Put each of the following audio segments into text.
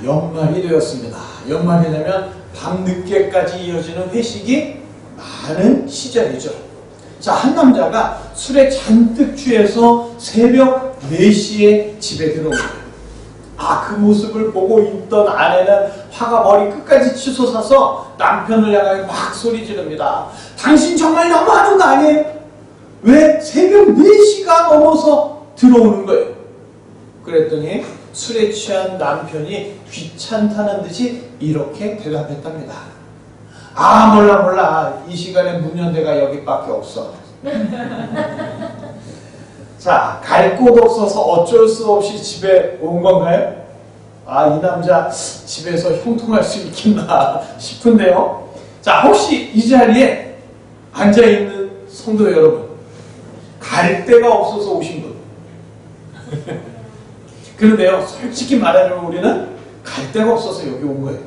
연말이 되었습니다. 연말이 되면 밤늦게까지 이어지는 회식이 많은 시절이죠. 자, 한 남자가 술에 잔뜩 취해서 새벽 4시에 집에 들어오고요. 그 모습을 보고 있던 아내는 화가 머리 끝까지 치솟아서 남편을 향하여 막 소리 지릅니다. 당신 정말 너무하는 거 아니에요? 왜 새벽 4시가 넘어서 들어오는 거예요? 그랬더니 술에 취한 남편이 귀찮다는 듯이 이렇게 대답했답니다. 몰라. 이 시간에 문 연 데가 여기밖에 없어. 자, 갈 곳 없어서 어쩔 수 없이 집에 온 건가요? 이 남자 집에서 형통할 수 있겠나 싶은데요. 자, 혹시 이 자리에 앉아있는 성도 여러분, 갈 데가 없어서 오신 분? 그런데요, 솔직히 말하자면 우리는 갈 데가 없어서 여기 온 거예요.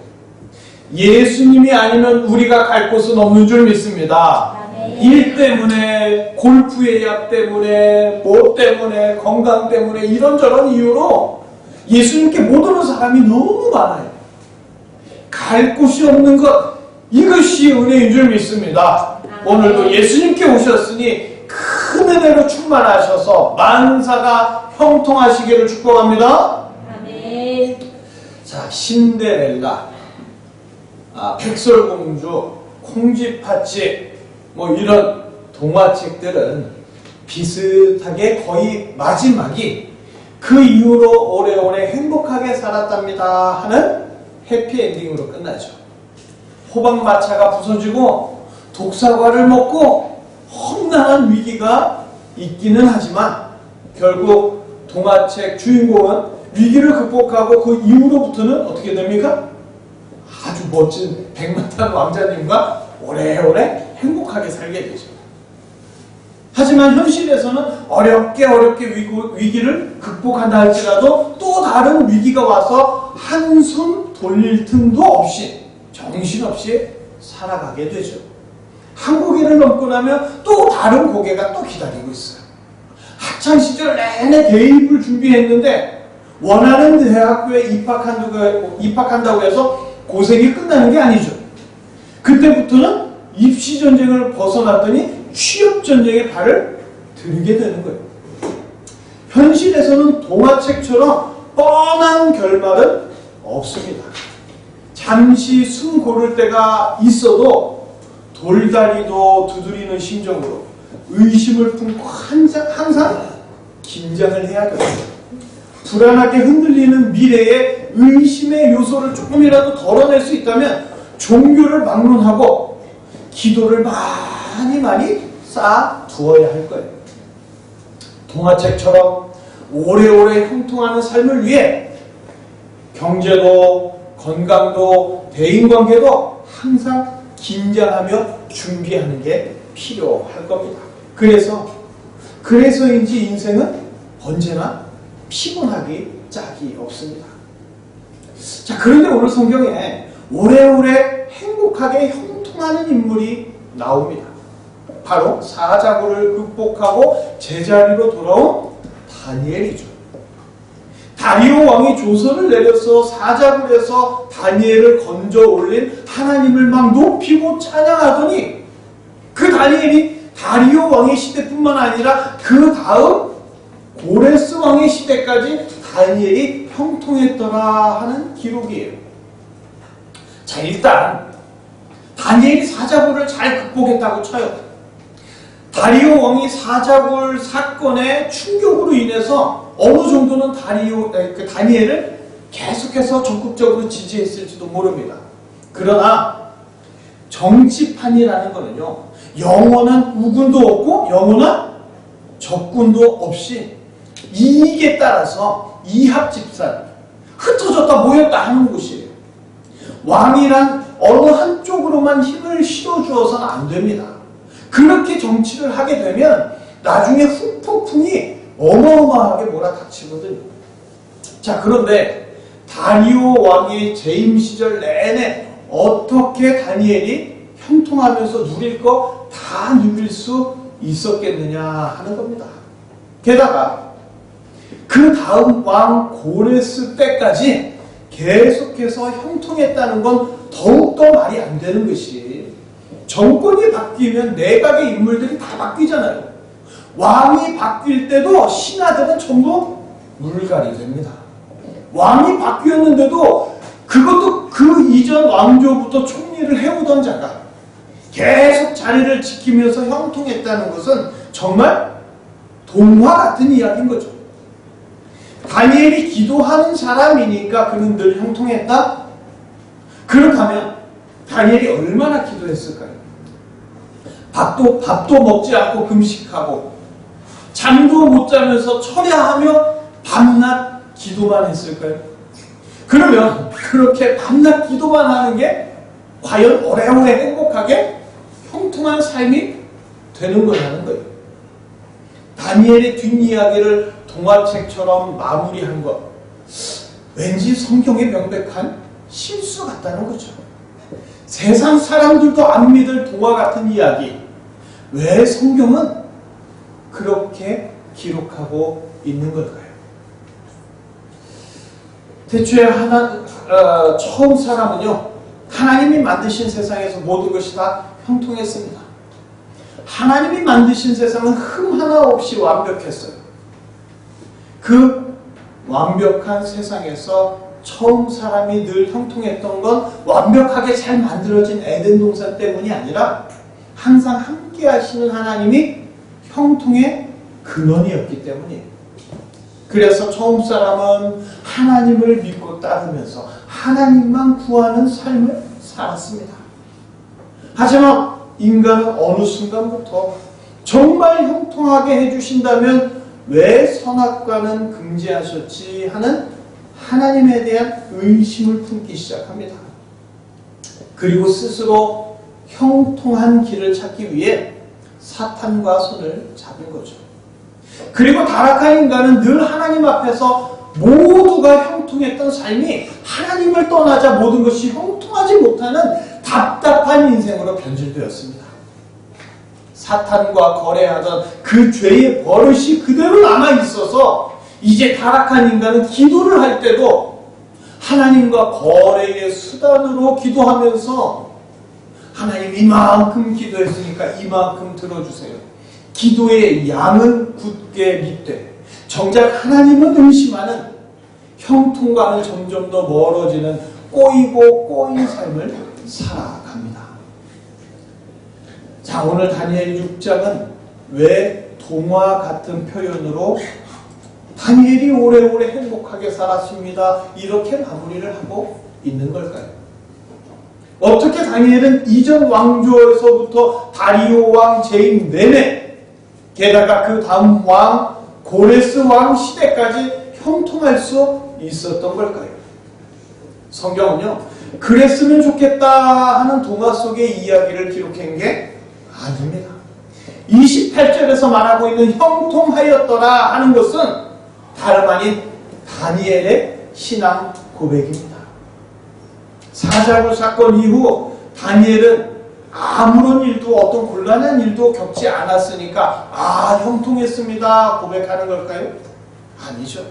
예수님이 아니면 우리가 갈 곳은 없는 줄 믿습니다. 일 때문에, 골프 예약 때문에, 뭐 때문에, 건강 때문에 이런저런 이유로 예수님께 못 오는 사람이 너무 많아요. 갈 곳이 없는 것, 이것이 은혜인 줄 믿습니다. 오늘도 예수님께 오셨으니 큰 은혜로 충만하셔서 만사가 형통하시기를 축복합니다. 아멘. 자, 신데렐라, 백설공주, 콩쥐팥쥐, 뭐 이런 동화책들은 비슷하게 거의 마지막이 그 이후로 오래오래 행복하게 살았답니다 하는 해피엔딩으로 끝나죠. 호박마차가 부서지고 독사과를 먹고 험난한 위기가 있기는 하지만 결국 동화책 주인공은 위기를 극복하고 그 이후로부터는 어떻게 됩니까? 아주 멋진 백마탄 왕자님과 오래오래 행복하게 살게 되죠. 하지만 현실에서는 어렵게 위기를 극복한다 할지라도 또 다른 위기가 와서 한숨 돌릴 틈도 없이 정신없이 살아가게 되죠. 한 고개를 넘고 나면 또 다른 고개가 또 기다리고 있어요. 학창시절 내내 대입을 준비했는데 원하는 대학교에 입학한다고 해서 고생이 끝나는 게 아니죠. 그때부터는 입시전쟁을 벗어났더니 취업전쟁에 발을 들이게 되는 거예요. 현실에서는 동화책처럼 뻔한 결말은 없습니다. 잠시 숨 고를 때가 있어도 돌다리도 두드리는 심정으로 의심을 품고 항상 긴장을 해야 됩니다. 불안하게 흔들리는 미래에 의심의 요소를 조금이라도 덜어낼 수 있다면 종교를 막론하고 기도를 많이 쌓아두어야 할 거예요. 동화책처럼 오래오래 형통하는 삶을 위해 경제도 건강도 대인관계도 항상 긴장하며 준비하는 게 필요할 겁니다. 그래서인지 인생은 언제나 피곤하기 짝이 없습니다. 자, 그런데 오늘 성경에 오래오래 행복하게 형통하는 인물이 나옵니다. 바로 사자굴을 극복하고 제자리로 돌아온 다니엘이죠. 다리오 왕이 조서를 내려서 사자굴에서 다니엘을 건져 올린 하나님을 막 높이고 찬양하더니 그 다니엘이 다리오 왕의 시대뿐만 아니라 그 다음 고레스 왕의 시대까지 다니엘이 형통했더라 하는 기록이에요. 자, 일단 다니엘이 사자굴을 잘 극복했다고 쳐요. 다리오 왕이 사자굴 사건의 충격으로 인해서 어느 정도는 다니엘을 계속해서 적극적으로 지지했을지도 모릅니다. 그러나 정치판이라는 거는요, 영원한 우군도 없고 영원한 적군도 없이 이익에 따라서 이합집산, 흩어졌다 모였다 하는 곳이에요. 왕이란 어느 한쪽으로만 힘을 실어주어서는 안 됩니다. 그렇게 정치를 하게 되면 나중에 후폭풍이 어마어마하게 몰아닥치거든요. 자, 그런데 다리오 왕의 재임 시절 내내 어떻게 다니엘이 형통하면서 누릴 거 다 누릴 수 있었겠느냐 하는 겁니다. 게다가 그 다음 왕 고레스 때까지 계속해서 형통했다는 건 더욱더 말이 안 되는 것이, 정권이 바뀌면 내각의 인물들이 다 바뀌잖아요. 왕이 바뀔 때도 신하들은 전부 물갈이 됩니다. 왕이 바뀌었는데도 그것도 그 이전 왕조부터 총리를 해오던 자가 계속 자리를 지키면서 형통했다는 것은 정말 동화 같은 이야기인 거죠. 다니엘이 기도하는 사람이니까 그는 늘 형통했다? 그렇다면 다니엘이 얼마나 기도했을까요? 밥도 먹지 않고 금식하고 잠도 못 자면서 철야하며 밤낮 기도만 했을까요? 그러면 그렇게 밤낮 기도만 하는 게 과연 오래오래 행복하게 형통한 삶이 되는 거냐는 거예요. 다니엘의 뒷이야기를 동화책처럼 마무리한 것, 왠지 성경에 명백한 실수 같다는 거죠. 세상 사람들도 안 믿을 동화 같은 이야기, 왜 성경은 그렇게 기록하고 있는 걸까요? 대초에 처음 사람은요, 하나님이 만드신 세상에서 모든 것이 다 형통했습니다. 하나님이 만드신 세상은 흠 하나 없이 완벽했어요. 그 완벽한 세상에서 처음 사람이 늘 형통했던 건 완벽하게 잘 만들어진 에덴 동산 때문이 아니라 항상 함께 하시는 하나님이 형통의 근원이었기 때문이에요. 그래서 처음 사람은 하나님을 믿고 따르면서 하나님만 구하는 삶을 살았습니다. 하지만 인간은 어느 순간부터 정말 형통하게 해주신다면 왜 선악과는 금지하셨지 하는 하나님에 대한 의심을 품기 시작합니다. 그리고 스스로 형통한 길을 찾기 위해 사탄과 손을 잡은 거죠. 그리고 타락한 인간은 늘 하나님 앞에서 모두가 형통했던 삶이 하나님을 떠나자 모든 것이 형통하지 못하는 답답한 인생으로 변질되었습니다. 사탄과 거래하던 그 죄의 버릇이 그대로 남아있어서 이제 타락한 인간은 기도를 할 때도 하나님과 거래의 수단으로 기도하면서 하나님 이만큼 기도했으니까 이만큼 들어주세요. 기도의 양은 굳게 믿되 정작 하나님은 의심하는 형통과는 점점 더 멀어지는 꼬이고 꼬인 삶을 살아갑니다. 자, 오늘 다니엘 6장은 왜 동화 같은 표현으로 다니엘이 오래오래 행복하게 살았습니다, 이렇게 마무리를 하고 있는 걸까요? 어떻게 다니엘은 이전 왕조에서부터 다리오 왕 재임 내내, 게다가 그 다음 왕 고레스 왕 시대까지 형통할 수 있었던 걸까요? 성경은요, 그랬으면 좋겠다 하는 동화 속의 이야기를 기록한 게 아닙니다. 28절에서 말하고 있는 형통하였더라 하는 것은 다름 아닌 다니엘의 신앙 고백입니다. 사자굴 사건 이후 다니엘은 아무런 일도, 어떤 곤란한 일도 겪지 않았으니까 형통했습니다 고백하는 걸까요? 아니죠.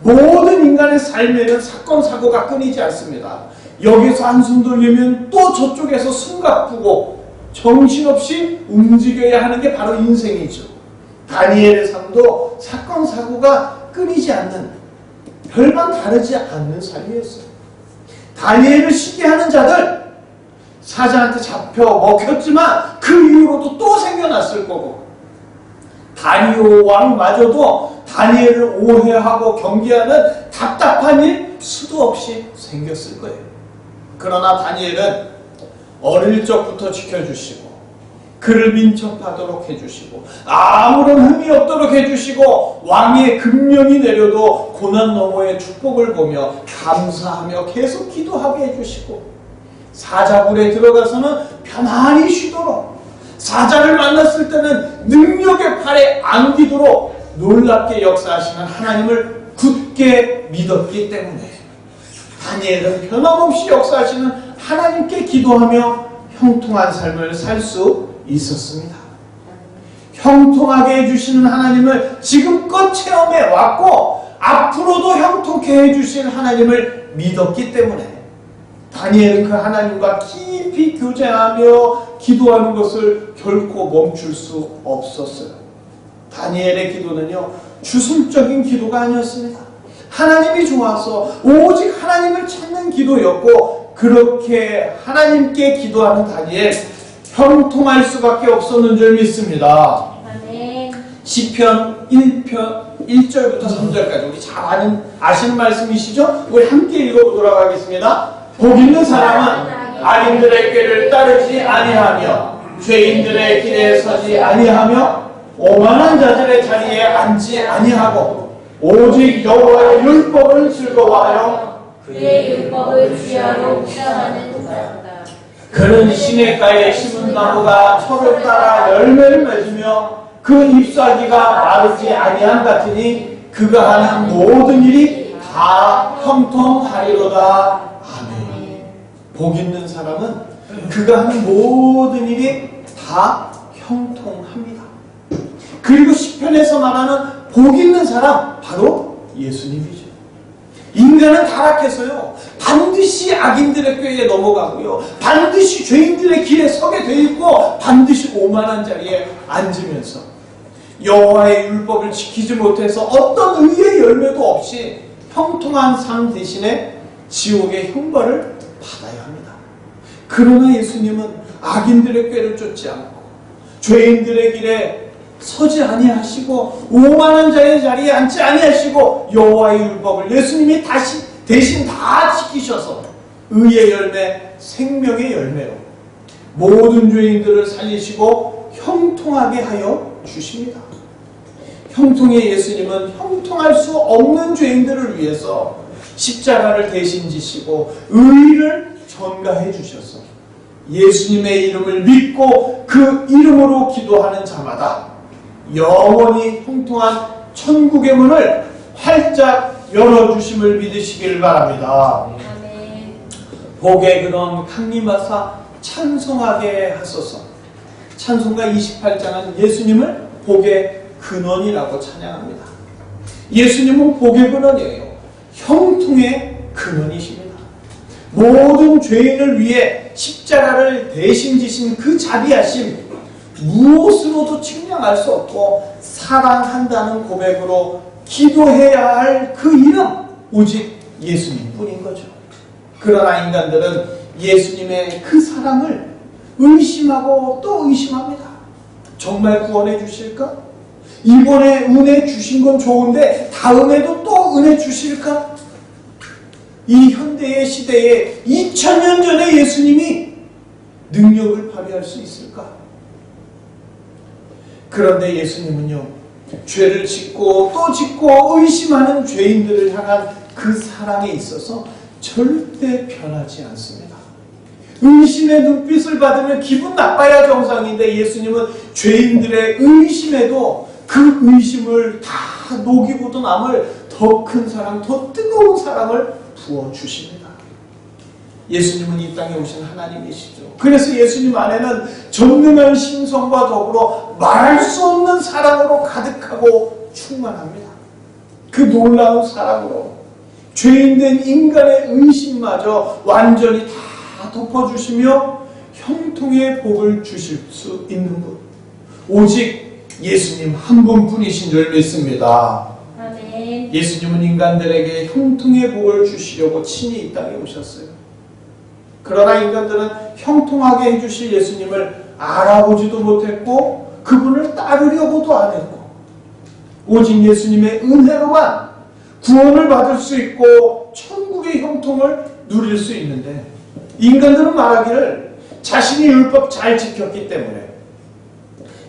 모든 인간의 삶에는 사건 사고가 끊이지 않습니다. 여기서 한숨 돌리면 또 저쪽에서 숨가쁘고 정신없이 움직여야 하는 게 바로 인생이죠. 다니엘의 삶도 사건 사고가 끊이지 않는, 별반 다르지 않는 삶이었어요. 다니엘을 시기하는 자들, 사자한테 잡혀 먹혔지만 그 이후로도 또 생겨났을 거고, 다리오 왕마저도 다니엘을 오해하고 경계하는 답답한 일 수도 없이 생겼을 거예요. 그러나 다니엘은 어릴 적부터 지켜주시고 그를 민첩하도록 해주시고 아무런 흠이 없도록 해주시고 왕의 금령이 내려도 고난 너머의 축복을 보며 감사하며 계속 기도하게 해주시고 사자굴에 들어가서는 편안히 쉬도록, 사자를 만났을 때는 능력의 팔에 안기도록 놀랍게 역사하시는 하나님을 굳게 믿었기 때문에 다니엘은 변함없이 역사하시는 하나님께 기도하며 형통한 삶을 살 수 있었습니다. 형통하게 해주시는 하나님을 지금껏 체험해 왔고 앞으로도 형통케 해주실 하나님을 믿었기 때문에 다니엘은 그 하나님과 깊이 교제하며 기도하는 것을 결코 멈출 수 없었어요. 다니엘의 기도는요, 주술적인 기도가 아니었습니다. 하나님이 좋아서 오직 하나님을 찾는 기도였고, 그렇게 하나님께 기도하는 다니엘, 형통할 수밖에 없었는 줄 믿습니다. 아멘. 시편 1절부터 3절까지 우리 잘 아시는 말씀이시죠? 우리 함께 읽어보도록 하겠습니다. 복 있는 사람은 악인들의 꾀를 따르지 아니하며 죄인들의 길에 서지 아니하며 오만한 자들의 자리에 앉지 아니하고 오직 여호와의 율법을 즐거워하여 그의 율법을 주야로 묵상하는 자다. 그는 시냇가에 심은 나무가 철을 따라 열매를 맺으며 그 잎사귀가 마르지 아니함 같으니 그가 하는 모든 일이 다 형통하리로다. 아멘. 복 있는 사람은 그가 하는 모든 일이 다 형통합니다. 그리고 시편에서 말하는 복 있는 사람, 바로 예수님이죠. 인간은 타락해서요, 반드시 악인들의 꾀에 넘어가고요, 반드시 죄인들의 길에 서게 돼 있고, 반드시 오만한 자리에 앉으면서 여호와의 율법을 지키지 못해서 어떤 의의 열매도 없이 형통한 삶 대신에 지옥의 형벌을 받아야 합니다. 그러나 예수님은 악인들의 꾀를 쫓지 않고 죄인들의 길에 서지 아니하시고 오만한 자의 자리에 앉지 아니하시고 여호와의 율법을 예수님이 대신 다 지키셔서 의의 열매, 생명의 열매로 모든 죄인들을 살리시고 형통하게 하여 주십니다. 형통의 예수님은 형통할 수 없는 죄인들을 위해서 십자가를 대신 지시고 의를 전가해 주셔서 예수님의 이름을 믿고 그 이름으로 기도하는 자마다 영원히 형통한 천국의 문을 활짝 열어주심을 믿으시길 바랍니다. 아멘. 복의 근원 강림하사 찬송하게 하소서. 찬송가 28장은 예수님을 복의 근원이라고 찬양합니다. 예수님은 복의 근원이에요. 형통의 근원이십니다. 모든 죄인을 위해 십자가를 대신 지신 그 자비하심, 무엇으로도 측량할 수 없고 사랑한다는 고백으로 기도해야 할 그 이름, 오직 예수님뿐인 거죠. 그러나 인간들은 예수님의 그 사랑을 의심하고 또 의심합니다. 정말 구원해 주실까? 이번에 은혜 주신 건 좋은데 다음에도 또 은혜 주실까? 이 현대의 시대에 2000년 전에 예수님이 능력을 발휘할 수 있을까? 그런데 예수님은요, 죄를 짓고 또 짓고 의심하는 죄인들을 향한 그 사랑에 있어서 절대 변하지 않습니다. 의심의 눈빛을 받으면 기분 나빠야 정상인데 예수님은 죄인들의 의심에도 그 의심을 다 녹이고도 남을 더 큰 사랑, 더 뜨거운 사랑을 부어주십니다. 예수님은 이 땅에 오신 하나님이시죠. 그래서 예수님 안에는 전능한 신성과 더불어 말할 수 없는 사랑으로 가득하고 충만합니다. 그 놀라운 사랑으로 죄인된 인간의 의심마저 완전히 다 덮어주시며 형통의 복을 주실 수 있는 분, 오직 예수님 한 분뿐이신 줄 믿습니다. 아멘. 예수님은 인간들에게 형통의 복을 주시려고 친히 이 땅에 오셨어요. 그러나 인간들은 형통하게 해주실 예수님을 알아보지도 못했고 그분을 따르려고도 안 했고 오직 예수님의 은혜로만 구원을 받을 수 있고 천국의 형통을 누릴 수 있는데, 인간들은 말하기를 자신이 율법 잘 지켰기 때문에,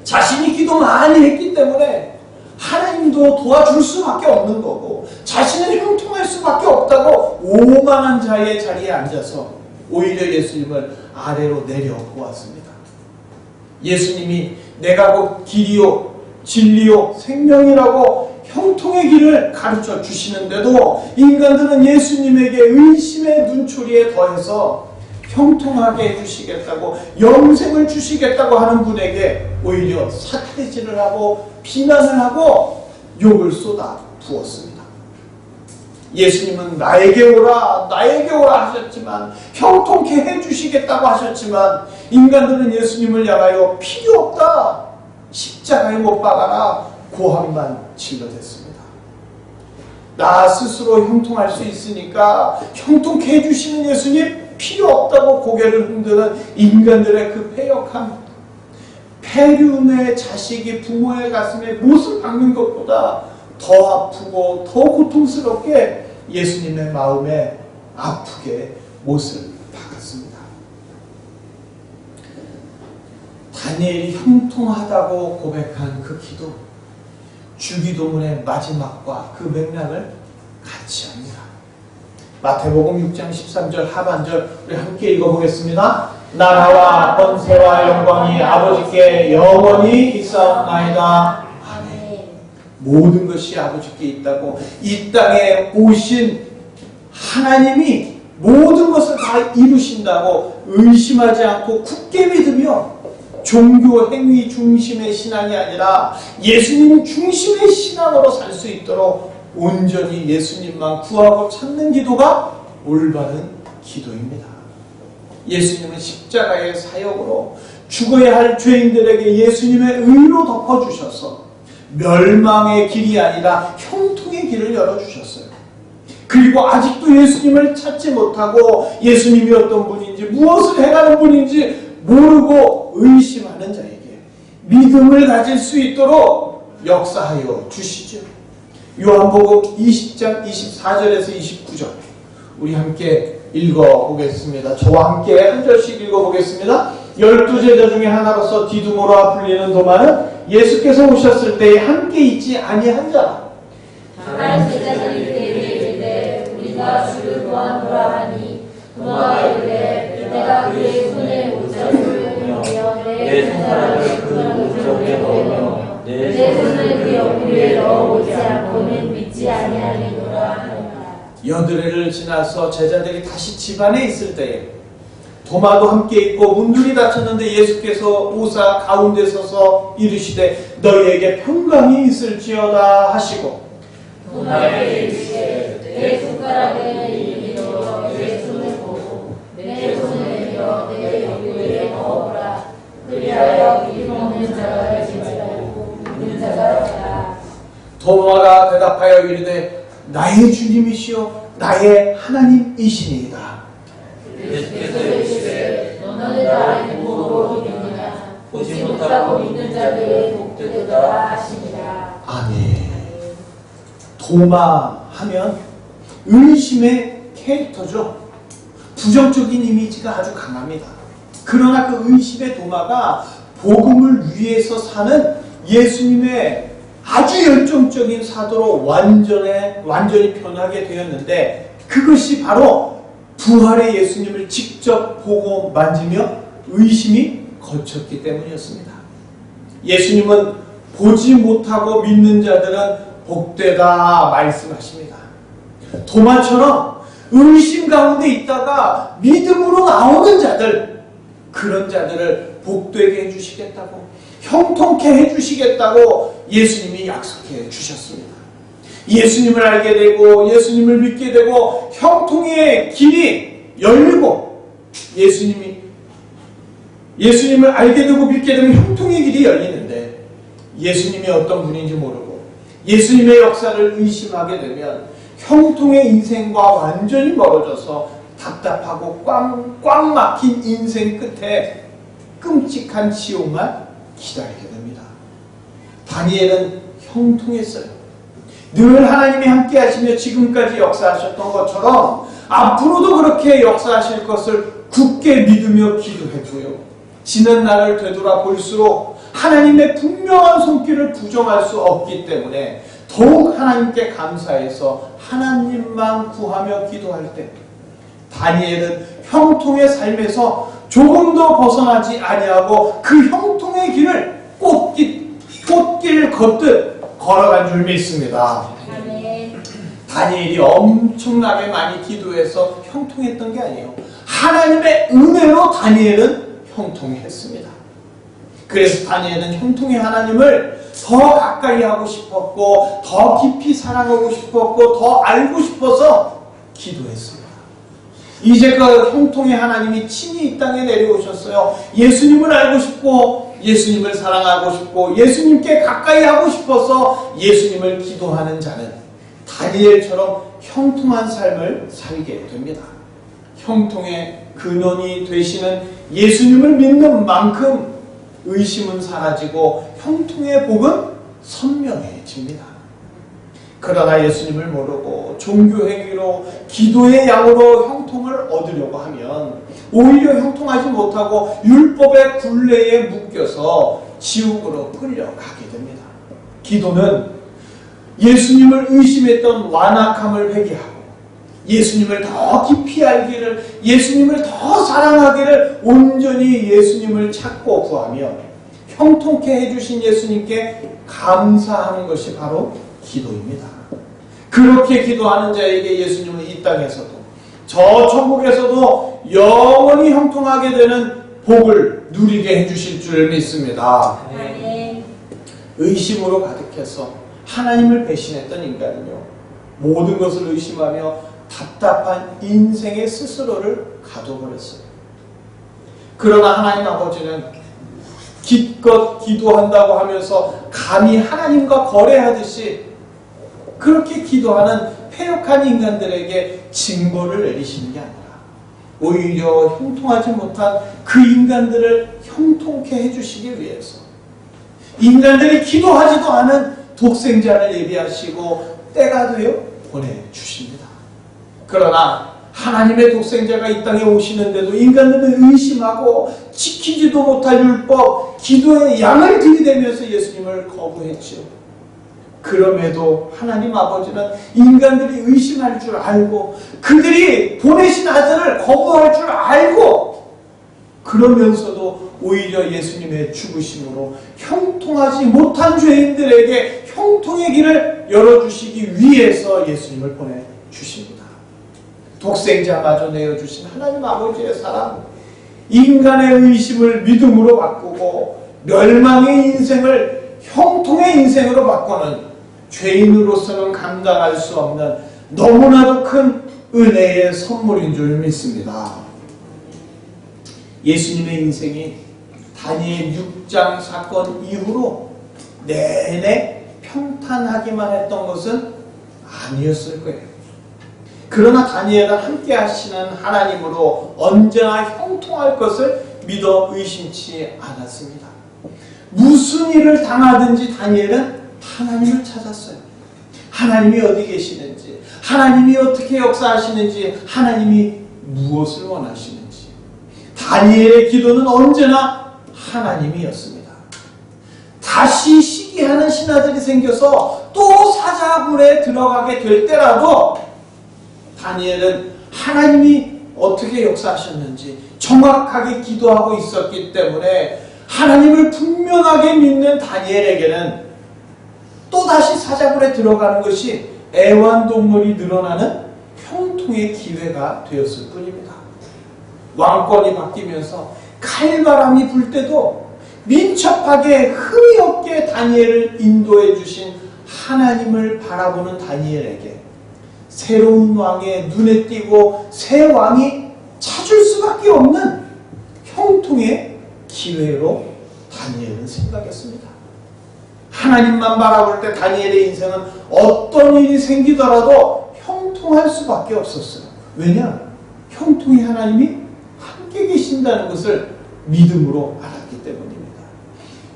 자신이 기도 많이 했기 때문에 하나님도 도와줄 수밖에 없는 거고 자신은 형통할 수밖에 없다고 오만한 자의 자리에 앉아서 오히려 예수님을 아래로 내려보았습니다. 예수님이 내가 곧 길이요 진리요 생명이라고 형통의 길을 가르쳐 주시는데도 인간들은 예수님에게 의심의 눈초리에 더해서 형통하게 해주시겠다고, 영생을 주시겠다고 하는 분에게 오히려 삿대질을 하고 비난을 하고 욕을 쏟아 부었습니다. 예수님은 나에게 오라 하셨지만, 형통케 해주시겠다고 하셨지만, 인간들은 예수님을 향하여 필요 없다, 십자가에 못 박아라, 고함만 질러댔습니다. 나 스스로 형통할 수 있으니까 형통케 해주시는 예수님 필요 없다고 고개를 흔드는 인간들의 그 패역함, 폐륜의 자식이 부모의 가슴에 못을 박는 것보다 더 아프고 더 고통스럽게 예수님의 마음에 아프게 못을 박았습니다. 다니엘이 형통하다고 고백한 그 기도, 주기도문의 마지막과 그 맥락을 같이 합니다. 마태복음 6장 13절 하반절 우리 함께 읽어보겠습니다. 나라와 권세와 영광이 아버지께 영원히 있사옵나이다. 모든 것이 아버지께 있다고, 이 땅에 오신 하나님이 모든 것을 다 이루신다고 의심하지 않고 굳게 믿으며, 종교 행위 중심의 신앙이 아니라 예수님 중심의 신앙으로 살 수 있도록 온전히 예수님만 구하고 찾는 기도가 올바른 기도입니다. 예수님은 십자가의 사역으로 죽어야 할 죄인들에게 예수님의 의로 덮어주셔서 멸망의 길이 아니라 형통의 길을 열어주셨어요. 그리고 아직도 예수님을 찾지 못하고 예수님이 어떤 분인지, 무엇을 행하는 분인지 모르고 의심하는 자에게 믿음을 가질 수 있도록 역사하여 주시죠. 요한복음 20장 24절에서 29절 우리 함께 읽어보겠습니다. 저와 함께 한 절씩 읽어보겠습니다. 12제자 중에 하나로서 디두모라 불리는 도마는 예수께서 오셨을 때에 함께 있지 아니한 자라. 다른 제자들이 그에게 이르되 우리가 주를 보았노라 하니, 도마가 이르되 내가 그의 손에 옷자루를 보며 내 손가락을 그 옷자루에 넣으며 내 손을 그 옆구리에 넣어보지 않고는 믿지 아니하리로라 하노라. 여드레를 지나서 제자들이 다시 집안에 있을 때에 도마도 함께 있고 문들이 닫혔는데 예수께서 오사 가운데 서서 이르시되 너희에게 평강이 있을지어다 하시고, 도마에게 이르시되 내 손가락에 이름이 넣어 내 손을 보고 내 손을 들어 내 옆구리에 넣어보라. 그리하여 믿음 없는 자가 되지말고 믿는 자가 되라. 도마가 대답하여 이르되 나의 주님이시여 나의 하나님이시니이다. 예수께서 이르시되 너는 나를 보고 믿느냐, 보지 못하고 믿는 자들의 복되도다 하시니라. 아멘. 도마 하면 의심의 캐릭터죠. 부정적인 이미지가 아주 강합니다. 그러나 그 의심의 도마가 복음을 위해서 사는 예수님의 아주 열정적인 사도로 완전히 변하게 되었는데, 그것이 바로 부활의 예수님을 직접 보고 만지며 의심이 거쳤기 때문이었습니다. 예수님은 보지 못하고 믿는 자들은 복되다 말씀하십니다. 도마처럼 의심 가운데 있다가 믿음으로 나오는 자들, 그런 자들을 복되게 해주시겠다고, 형통케 해주시겠다고 예수님이 약속해 주셨습니다. 예수님을 알게 되고 예수님을 믿게 되고 형통의 길이 열리고, 예수님을 알게 되고 믿게 되면 형통의 길이 열리는데, 예수님이 어떤 분인지 모르고 예수님의 역사를 의심하게 되면 형통의 인생과 완전히 멀어져서 답답하고 꽉 막힌 인생 끝에 끔찍한 지옥만 기다리게 됩니다. 다니엘은 형통했어요. 늘 하나님이 함께 하시며 지금까지 역사하셨던 것처럼 앞으로도 그렇게 역사하실 것을 굳게 믿으며 기도했고요. 지난 날을 되돌아볼수록 하나님의 분명한 손길을 부정할 수 없기 때문에 더욱 하나님께 감사해서 하나님만 구하며 기도할 때, 다니엘은 형통의 삶에서 조금도 벗어나지 아니하고 그 형통의 길을 꽃길 걷듯 걸어간 줄 믿습니다. 다니엘이 엄청나게 많이 기도해서 형통했던 게 아니에요. 하나님의 은혜로 다니엘은 형통했습니다. 그래서 다니엘은 형통의 하나님을 더 가까이 하고 싶었고 더 깊이 사랑하고 싶었고 더 알고 싶어서 기도했습니다. 이제 그 형통의 하나님이 친히 이 땅에 내려오셨어요. 예수님을 알고 싶고 예수님을 사랑하고 싶고 예수님께 가까이 하고 싶어서 예수님을 기도하는 자는 다니엘처럼 형통한 삶을 살게 됩니다. 형통의 근원이 되시는 예수님을 믿는 만큼 의심은 사라지고 형통의 복은 선명해집니다. 그러나 예수님을 모르고 종교행위로 기도의 양으로 형통을 얻으려고 하면 오히려 형통하지 못하고 율법의 굴레에 묶여서 지옥으로 끌려가게 됩니다. 기도는 예수님을 의심했던 완악함을 회개하고 예수님을 더 깊이 알기를, 예수님을 더 사랑하기를 온전히 예수님을 찾고 구하며 형통케 해주신 예수님께 감사하는 것이 바로 기도입니다. 그렇게 기도하는 자에게 예수님은 이 땅에서도 저 천국에서도 영원히 형통하게 되는 복을 누리게 해주실 줄 믿습니다. 아멘. 의심으로 가득해서 하나님을 배신했던 인간은요, 모든 것을 의심하며 답답한 인생의 스스로를 가둬버렸어요. 그러나 하나님 아버지는 기껏 기도한다고 하면서 감히 하나님과 거래하듯이 그렇게 기도하는 패역한 인간들에게 징벌을 내리시는 게 아니라 오히려 형통하지 못한 그 인간들을 형통케 해주시기 위해서 인간들이 기도하지도 않은 독생자를 예비하시고 때가 되어 보내주십니다. 그러나 하나님의 독생자가 이 땅에 오시는데도 인간들은 의심하고 지키지도 못할 율법, 기도의 양을 들이대면서 예수님을 거부했죠. 그럼에도 하나님 아버지는 인간들이 의심할 줄 알고 그들이 보내신 아들을 거부할 줄 알고 그러면서도 오히려 예수님의 죽으심으로 형통하지 못한 죄인들에게 형통의 길을 열어주시기 위해서 예수님을 보내주십니다. 독생자마저 내어주신 하나님 아버지의 사랑, 인간의 의심을 믿음으로 바꾸고 멸망의 인생을 형통의 인생으로 바꾸는 죄인으로서는 감당할 수 없는 너무나도 큰 은혜의 선물인 줄 믿습니다. 예수님의 인생이 다니엘 6장 사건 이후로 내내 평탄하기만 했던 것은 아니었을 거예요. 그러나 다니엘은 함께 하시는 하나님으로 언제나 형통할 것을 믿어 의심치 않았습니다. 무슨 일을 당하든지 다니엘은 하나님을 찾았어요. 하나님이 어디 계시는지, 하나님이 어떻게 역사하시는지, 하나님이 무엇을 원하시는지. 다니엘의 기도는 언제나 하나님이었습니다. 다시 시기하는 신하들이 생겨서 또 사자굴에 들어가게 될 때라도 다니엘은 하나님이 어떻게 역사하셨는지 정확하게 기도하고 있었기 때문에 하나님을 분명하게 믿는 다니엘에게는 또다시 사자굴에 들어가는 것이 애완동물이 늘어나는 형통의 기회가 되었을 뿐입니다. 왕권이 바뀌면서 칼바람이 불 때도 민첩하게 흠이 없게 다니엘을 인도해 주신 하나님을 바라보는 다니엘에게 새로운 왕의 눈에 띄고 새 왕이 찾을 수밖에 없는 형통의 기회로 다니엘은 생각했습니다. 하나님만 바라볼 때 다니엘의 인생은 어떤 일이 생기더라도 형통할 수밖에 없었어요. 왜냐? 형통의 하나님이 함께 계신다는 것을 믿음으로 알았기 때문입니다.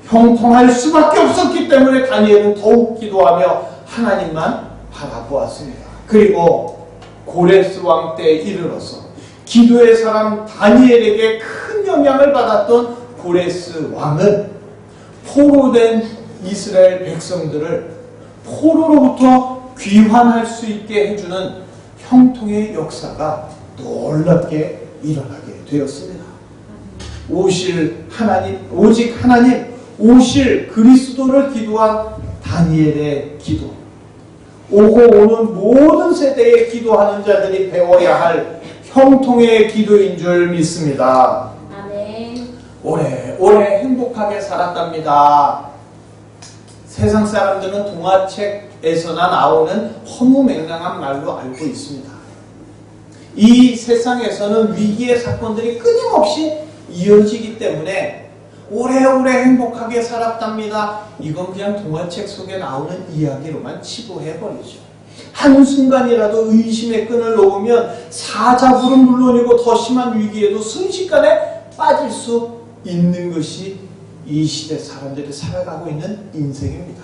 형통할 수밖에 없었기 때문에 다니엘은 더욱 기도하며 하나님만 바라보았습니다. 그리고 고레스 왕 때에 이르러서 기도의 사람 다니엘에게 큰 영향을 받았던 고레스 왕은 포로된 이스라엘 백성들을 포로로부터 귀환할 수 있게 해주는 형통의 역사가 놀랍게 일어나게 되었습니다. 오실 하나님, 오직 하나님, 오실 그리스도를 기도한 다니엘의 기도, 오고 오는 모든 세대에 기도하는 자들이 배워야 할 형통의 기도인 줄 믿습니다. 아멘. 오래오래 행복하게 살았답니다. 세상 사람들은 동화책에서나 나오는 허무맹랑한 말로 알고 있습니다. 이 세상에서는 위기의 사건들이 끊임없이 이어지기 때문에 오래오래 행복하게 살았답니다. 이건 그냥 동화책 속에 나오는 이야기로만 치부해버리죠. 한순간이라도 의심의 끈을 놓으면 사자굴은 물론이고 더 심한 위기에도 순식간에 빠질 수 있는 것이 이 시대 사람들이 살아가고 있는 인생입니다.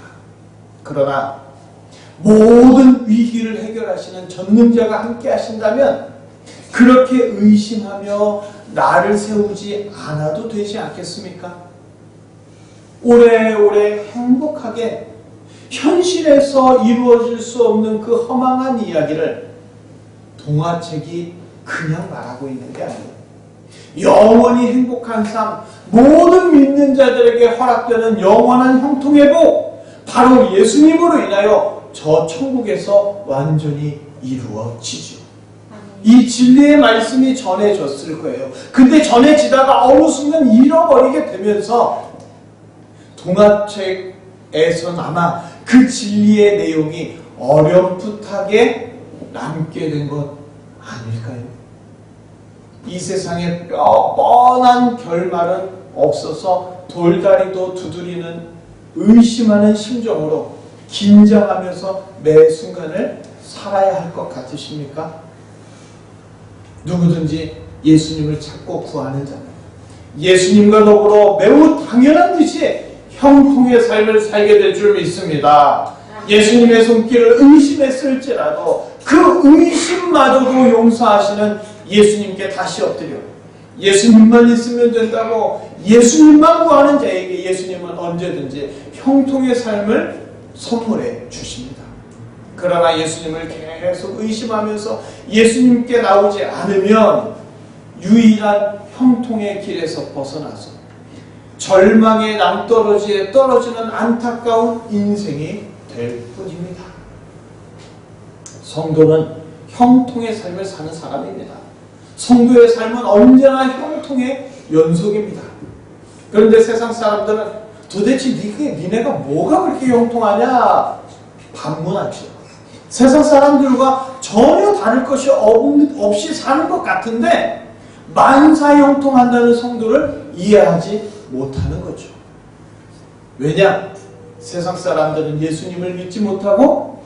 그러나 모든 위기를 해결하시는 전능자가 함께 하신다면 그렇게 의심하며 나를 세우지 않아도 되지 않겠습니까? 오래오래 행복하게 현실에서 이루어질 수 없는 그 허망한 이야기를 동화책이 그냥 말하고 있는 게 아니에요. 영원히 행복한 삶, 모든 믿는 자들에게 허락되는 영원한 형통의 복, 바로 예수님으로 인하여 저 천국에서 완전히 이루어지죠. 이 진리의 말씀이 전해졌을 거예요. 근데 전해지다가 어느 순간 잃어버리게 되면서 동화책에서나마 그 진리의 내용이 어렴풋하게 남게 된 것 아닐까요? 이 세상에 뻔한 결말은 없어서 돌다리도 두드리는 의심하는 심정으로 긴장하면서 매 순간을 살아야 할 것 같으십니까? 누구든지 예수님을 찾고 구하는 자는 예수님과 더불어 매우 당연한 듯이 형통의 삶을 살게 될 줄 믿습니다. 예수님의 손길을 의심했을지라도 그 의심마저도 용서하시는 예수님께 다시 엎드려 예수님만 있으면 된다고 예수님만 구하는 자에게 예수님은 언제든지 형통의 삶을 선물해 주십니다. 그러나 예수님을 계속 의심하면서 예수님께 나오지 않으면 유일한 형통의 길에서 벗어나서 절망의 낭떠러지에 떨어지는 안타까운 인생이 될 뿐입니다. 성도는 형통의 삶을 사는 사람입니다. 성도의 삶은 언제나 형통의 연속입니다. 그런데 세상 사람들은 도대체 니네가 뭐가 그렇게 형통하냐? 반문하죠. 세상 사람들과 전혀 다를 것이 없이 사는 것 같은데 만사 형통한다는 성도를 이해하지 못하는 거죠. 왜냐? 세상 사람들은 예수님을 믿지 못하고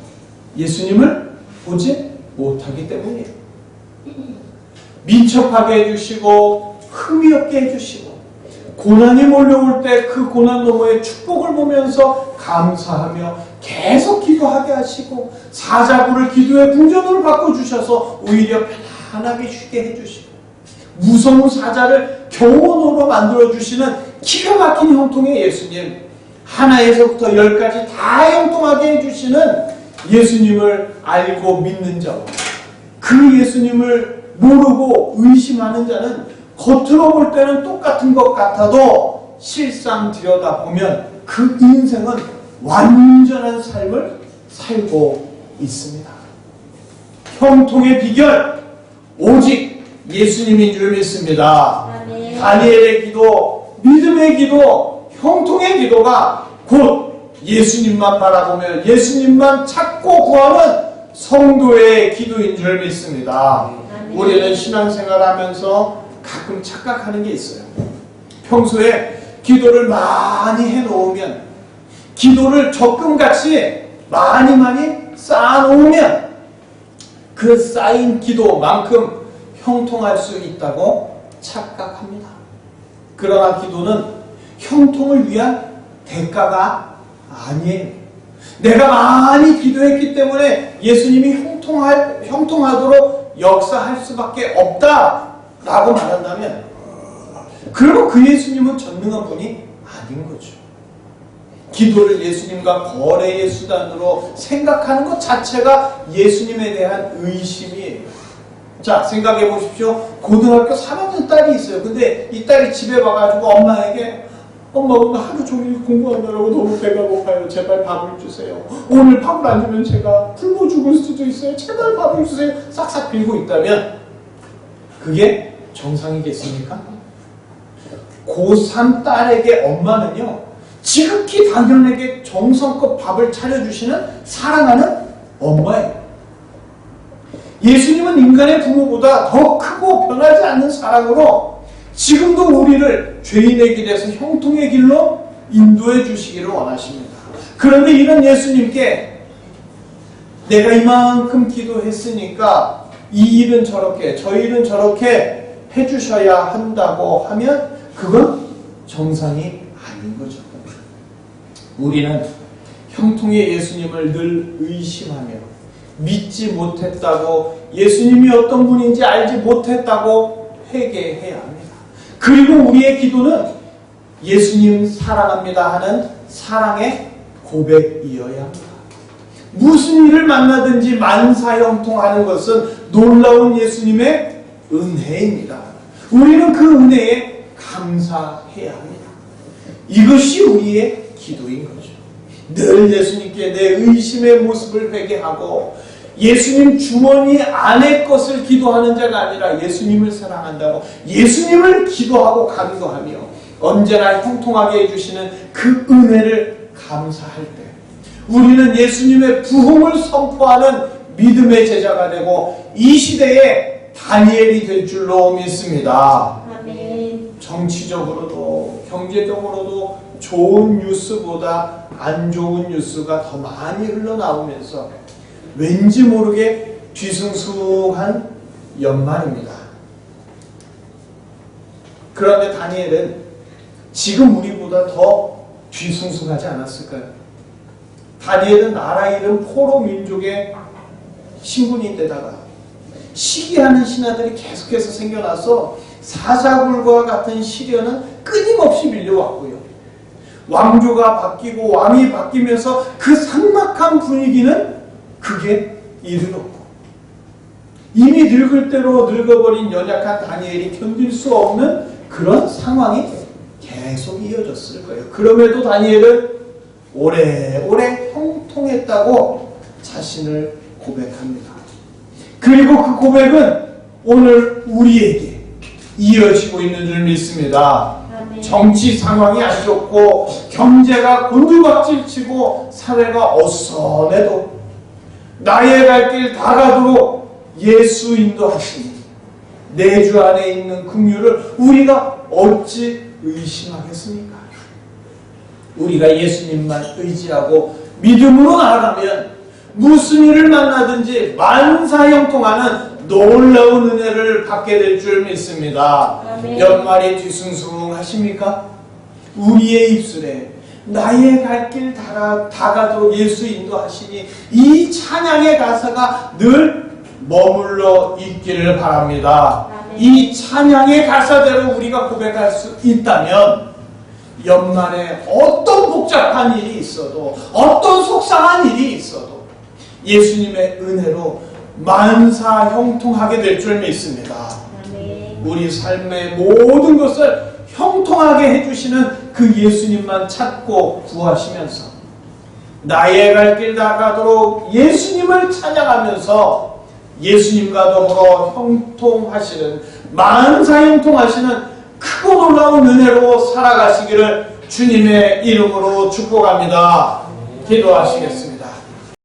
예수님을 보지 못하기 때문이에요. 민첩하게 해주시고 흠이 없게 해주시고 고난이 몰려올 때 그 고난 너머의 축복을 보면서 감사하며 계속 기도하게 하시고 사자굴을 기도의 궁전으로 바꿔주셔서 오히려 편안하게 쉬게 해주시고 무서운 사자를 경온으로 만들어주시는 기가 막힌 형통의 예수님, 하나에서부터 10까지 다 형통하게 해주시는 예수님을 알고 믿는 자와 그 예수님을 모르고 의심하는 자는 겉으로 볼 때는 똑같은 것 같아도 실상 들여다보면 그 인생은 완전한 삶을 살고 있습니다. 형통의 비결 오직 예수님인 줄 믿습니다. 아멘. 다니엘의 기도, 믿음의 기도, 형통의 기도가 곧 예수님만 바라보며 예수님만 찾고 구하는 성도의 기도인 줄 믿습니다. 아멘. 우리는 신앙생활하면서 가끔 착각하는 게 있어요. 평소에 기도를 많이 해놓으면 기도를 적금같이 많이 쌓아놓으면 그 쌓인 기도만큼 형통할 수 있다고 착각합니다. 그러나 기도는 형통을 위한 대가가 아니에요. 내가 많이 기도했기 때문에 예수님이 형통하도록 역사할 수밖에 없다라고 말한다면 그러면 그 예수님은 전능한 분이 아닌 거죠. 기도를 예수님과 거래의 수단으로 생각하는 것 자체가 예수님에 대한 의심이에요. 자, 생각해 보십시오. 고등학교 3학년 딸이 있어요. 근데 이 딸이 집에 와가지고 엄마에게 엄마 오늘 하루 종일 공부하느라고 너무 배가 고파요. 제발 밥을 주세요. 오늘 밥을 안 주면 제가 굶어 죽을 수도 있어요. 제발 밥을 주세요. 싹싹 빌고 있다면 그게 정상이겠습니까? 고3 딸에게 엄마는요 지극히 당연하게 정성껏 밥을 차려주시는 사랑하는 엄마예요. 예수님은 인간의 부모보다 더 크고 변하지 않는 사랑으로 지금도 우리를 죄인의 길에서 형통의 길로 인도해 주시기를 원하십니다. 그런데 이런 예수님께 내가 이만큼 기도했으니까 이 일은 저렇게 저 일은 저렇게 해주셔야 한다고 하면 그건 정상이 아닌 거죠. 우리는 형통의 예수님을 늘 의심하며 믿지 못했다고, 예수님이 어떤 분인지 알지 못했다고 회개해야 합니다. 그리고 우리의 기도는 예수님 사랑합니다 하는 사랑의 고백이어야 합니다. 무슨 일을 만나든지 만사형통하는 것은 놀라운 예수님의 은혜입니다. 우리는 그 은혜에 감사해야 합니다. 이것이 우리의 기도인 거죠. 늘 예수님께 내 의심의 모습을 회개하고 예수님 주머니 안의 것을 기도하는 자가 아니라 예수님을 사랑한다고 예수님을 기도하고 간구하며 언제나 형통하게 해주시는 그 은혜를 감사할 때 우리는 예수님의 부흥을 선포하는 믿음의 제자가 되고 이 시대에 다니엘이 될 줄로 믿습니다. 아멘. 정치적으로도 경제적으로도 좋은 뉴스보다 안 좋은 뉴스가 더 많이 흘러나오면서 왠지 모르게 뒤숭숭한 연말입니다. 그런데 다니엘은 지금 우리보다 더 뒤숭숭하지 않았을까요? 다니엘은 나라 이름 포로 민족의 신분인데다가 시기하는 신하들이 계속해서 생겨나서 사자굴과 같은 시련은 끊임없이 밀려왔고요. 왕조가 바뀌고 왕이 바뀌면서 그 삭막한 분위기는 극에 이르렀고 이미 늙을 대로 늙어버린 연약한 다니엘이 견딜 수 없는 그런 상황이 계속 이어졌을 거예요. 그럼에도 다니엘은 오래오래 형통했다고 자신을 고백합니다. 그리고 그 고백은 오늘 우리에게 이어지고 있는 줄 믿습니다. 정치 상황이 안 좋고 경제가 곤두박질치고 사회가 어수선해도 나의 갈 길 다 가도록 예수 인도하시니 내 주 안에 있는 긍휼을 우리가 어찌 의심하겠습니까? 우리가 예수님만 의지하고 믿음으로 나아가면 무슨 일을 만나든지 만사형통하는 놀라운 은혜를 받게 될 줄 믿습니다. 아멘. 연말이 뒤숭숭하십니까? 우리의 입술에 나의 갈 길 다 가도록 예수 인도하시니 이 찬양의 가사가 늘 머물러 있기를 바랍니다. 아멘. 이 찬양의 가사대로 우리가 고백할 수 있다면 연말에 어떤 복잡한 일이 있어도 어떤 속상한 일이 있어도 예수님의 은혜로 만사형통하게 될 줄 믿습니다. 아멘. 우리 삶의 모든 것을 형통하게 해주시는 그 예수님만 찾고 구하시면서 나의 갈 길 다 가도록 예수님을 찬양하면서 예수님과 더불어 형통하시는 만사형통하시는 크고 놀라운 은혜로 살아가시기를 주님의 이름으로 축복합니다. 기도하시겠습니다.